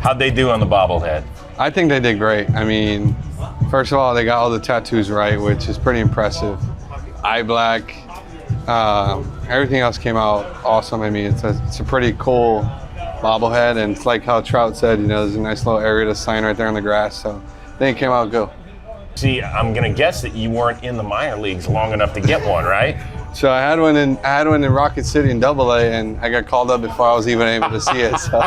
How'd they do on the bobblehead? I think they did great. I mean, first of all, they got all the tattoos right, which is pretty impressive. Eye black, everything else came out awesome. I mean, it's a pretty cool bobblehead, and it's like how Trout said, you know, there's a nice little area to sign right there on the grass, so I think it came out good. See, I'm gonna guess that you weren't in the minor leagues long enough to get one, right? So I had one in Rocket City in AA, and I got called up before I was even able to see it. So.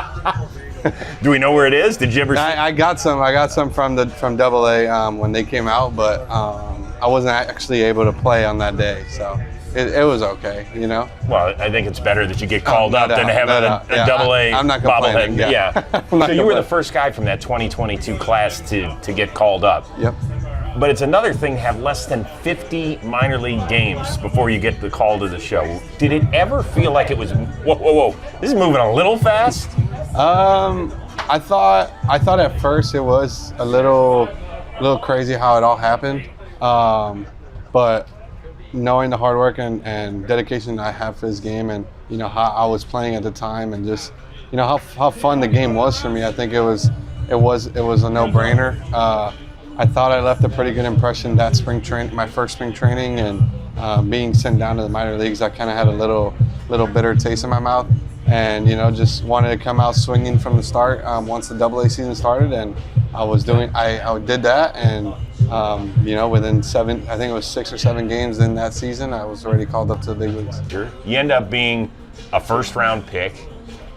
Do we know where it is? Did you ever? I got some from AA when they came out, but I wasn't actually able to play on that day, so it was okay, you know. Well, I think it's better that you get called up than to have a AA I'm not bobblehead. Yeah. So you were the first guy from that 2022 class to get called up. Yep. But it's another thing to have less than 50 minor league games before you get the call to the show. Did it ever feel like it was, whoa, this is moving a little fast? I thought at first it was a little crazy how it all happened. But knowing the hard work and dedication I have for this game, and you know how I was playing at the time, and just you know how fun the game was for me, I think it was a no-brainer. I thought I left a pretty good impression that my first spring training, and being sent down to the minor leagues, I kind of had a little bitter taste in my mouth, and you know just wanted to come out swinging from the start once the AA season started, and I did that, and you know within I think it was 6 or 7 games in that season, I was already called up to the big leagues. Sure. You end up being a first-round pick.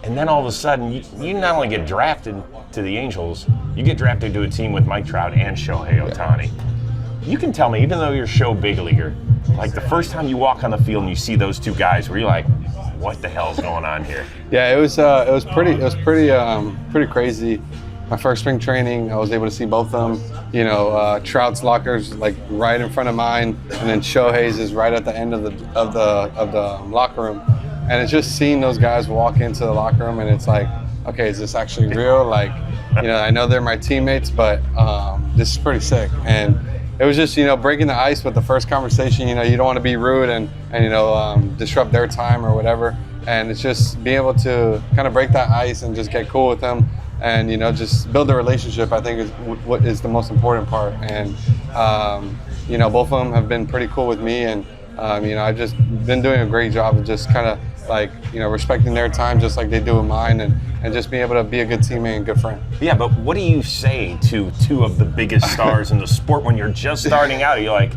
And then all of a sudden, you not only get drafted to the Angels, you get drafted to a team with Mike Trout and Shohei Ohtani. You can tell me, even though you're a show big leaguer, like the first time you walk on the field and you see those two guys, where you're like, what the hell's going on here? Yeah, it was pretty crazy. My first spring training, I was able to see both of them. You know, Trout's locker's like right in front of mine, and then Shohei's is right at the end of the locker room. And it's just seeing those guys walk into the locker room, and it's like, okay, is this actually real? Like, you know, I know they're my teammates, but this is pretty sick. And it was just, you know, breaking the ice with the first conversation. You know, you don't want to be rude and you know, disrupt their time or whatever. And it's just being able to kind of break that ice and just get cool with them, and you know, just build a relationship. I think is what is the most important part. And you know, both of them have been pretty cool with me, and you know, I've just been doing a great job of just kind of like, you know, respecting their time just like they do with mine, and just being able to be a good teammate and good friend. Yeah, but what do you say to two of the biggest stars in the sport when you're just starting out? You're like,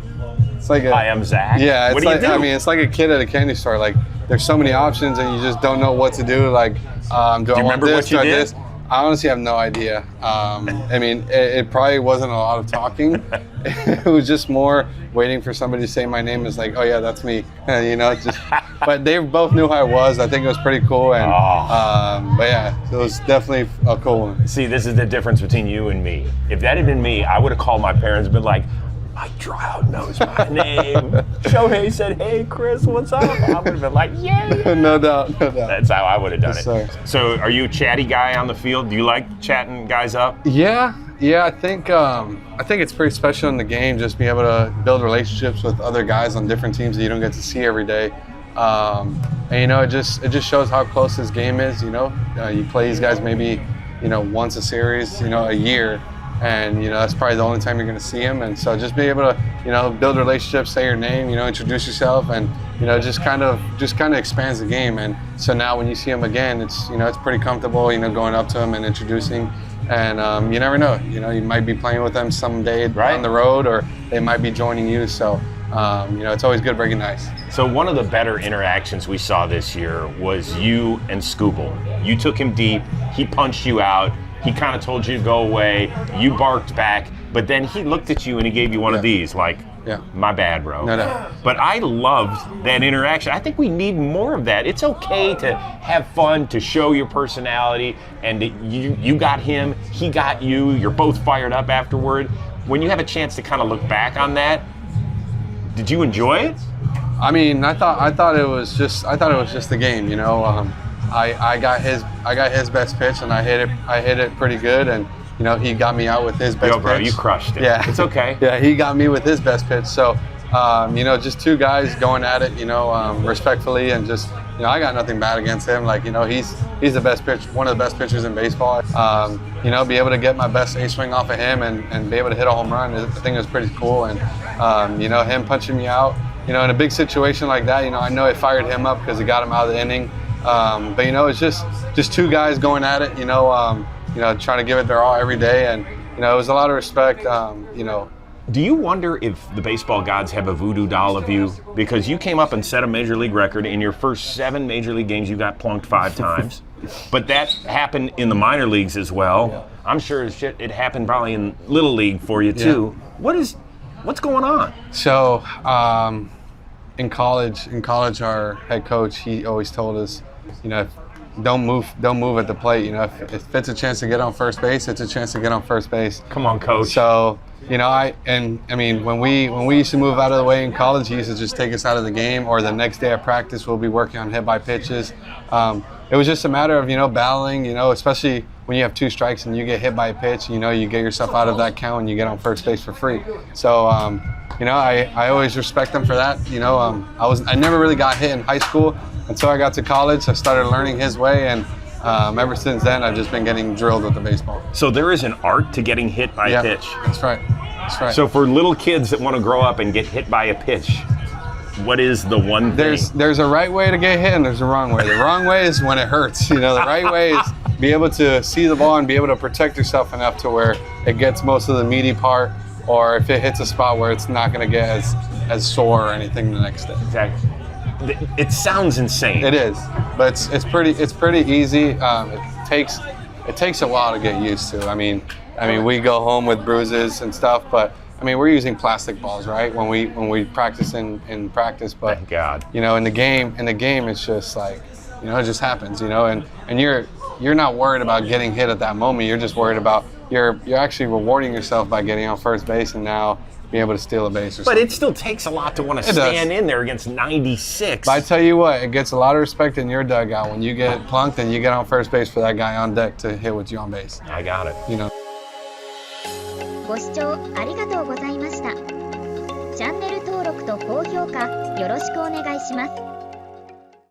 it's like hi, I'm Zach. Yeah, what do you do? I mean, it's like a kid at a candy store. Like, there's so many options, and you just don't know what to do. Like, do I want this, do I this? I honestly have no idea. I mean, it probably wasn't a lot of talking. It was just more waiting for somebody to say my name. It's like, oh yeah, that's me. You know, just. But they both knew who I was. I think it was pretty cool. And but yeah, it was definitely a cool one. See, this is the difference between you and me. If that had been me, I would have called my parents and been like, Mike Trout knows my name. Shohei said, hey, Chris, what's up? I would have been like, yay. No doubt. That's how I would have done Yes, it. sir. So are you a chatty guy on the field? Do you like chatting guys up? Yeah, I think it's pretty special in the game, just being able to build relationships with other guys on different teams that you don't get to see every day. And you know, it just shows how close this game is. You know, you play these guys maybe, you know, once a series, you know, a year. And you know, that's probably the only time you're going to see him. And so just be able to, you know, build relationships, say your name, you know, introduce yourself, and you know, just kind of expands the game. And so now when you see him again, it's, you know, it's pretty comfortable, you know, going up to him and introducing. And you never know, you know, you might be playing with them someday on the road, or they might be joining you. So you know, it's always good breaking the ice. So one of the better interactions we saw this year was you and Scooble. You took him deep, he punched you out. He kind of told you to go away. You barked back, but then he looked at you and he gave you one of these, like, my bad, bro. No. But I loved that interaction. I think we need more of that. It's okay to have fun, to show your personality, and you got him, he got you. You're both fired up afterward. When you have a chance to kind of look back on that, did you enjoy it? I mean, I thought it was just the game, you know. I got his best pitch, and I hit it pretty good, and you know, he got me out with his best pitch. Yo, bro, you crushed it. Yeah, it's okay. Yeah, he got me with his best pitch. So, you know, just two guys going at it, you know, respectfully, and just I got nothing bad against him. Like, he's the best pitcher, one of the best pitchers in baseball. Be able to get my best ace swing off of him and be able to hit a home run, I think it was pretty cool. And, him punching me out, in a big situation like that, I know it fired him up because it got him out of the inning. But, it's just two guys going at it, trying to give it their all every day. And, it was a lot of respect, Do you wonder if the baseball gods have a voodoo doll of you? Because you came up and set a major league record. In your first 7 major league games, you got plunked 5 times. But that happened in the minor leagues as well. Yeah. I'm sure it happened probably in Little League for you too. Yeah. What's going on? So, in college, our head coach, he always told us, don't move at the plate. If it's a chance to get on first base, it's a chance to get on first base. Come on, coach. So, when we used to move out of the way in college, he used to just take us out of the game, or the next day at practice, we'll be working on hit by pitches. It was just a matter of, battling, especially when you have 2 strikes and you get hit by a pitch, you get yourself out of that count and you get on first base for free. So, I always respect him for that. I never really got hit in high school until I got to college. I started learning his way, and ever since then, I've just been getting drilled with the baseball. So there is an art to getting hit by a pitch. That's right. That's right. So for little kids that want to grow up and get hit by a pitch, what is the one thing? There's a right way to get hit and there's a wrong way. The wrong way is when it hurts. The right way is be able to see the ball and be able to protect yourself enough to where it gets most of the meaty part, or if it hits a spot where it's not going to get as sore or anything the next day. Exactly. It sounds insane. It is, but it's pretty easy. It takes a while to get used to. I mean, we go home with bruises and stuff, but we're using plastic balls, right? When we practice in practice, but thank God. In the game, it's just like, it just happens, and you're not worried about getting hit at that moment. You're just worried about you're actually rewarding yourself by getting on first base and now being able to steal a base or something. But it still takes a lot to want to stand in there against 96. But I tell you what, it gets a lot of respect in your dugout when you get plunked and you get on first base for that guy on deck to hit with you on base. I got it. ご視聴ありがとうございました。チャンネル登録と高評価よろしくお願いします。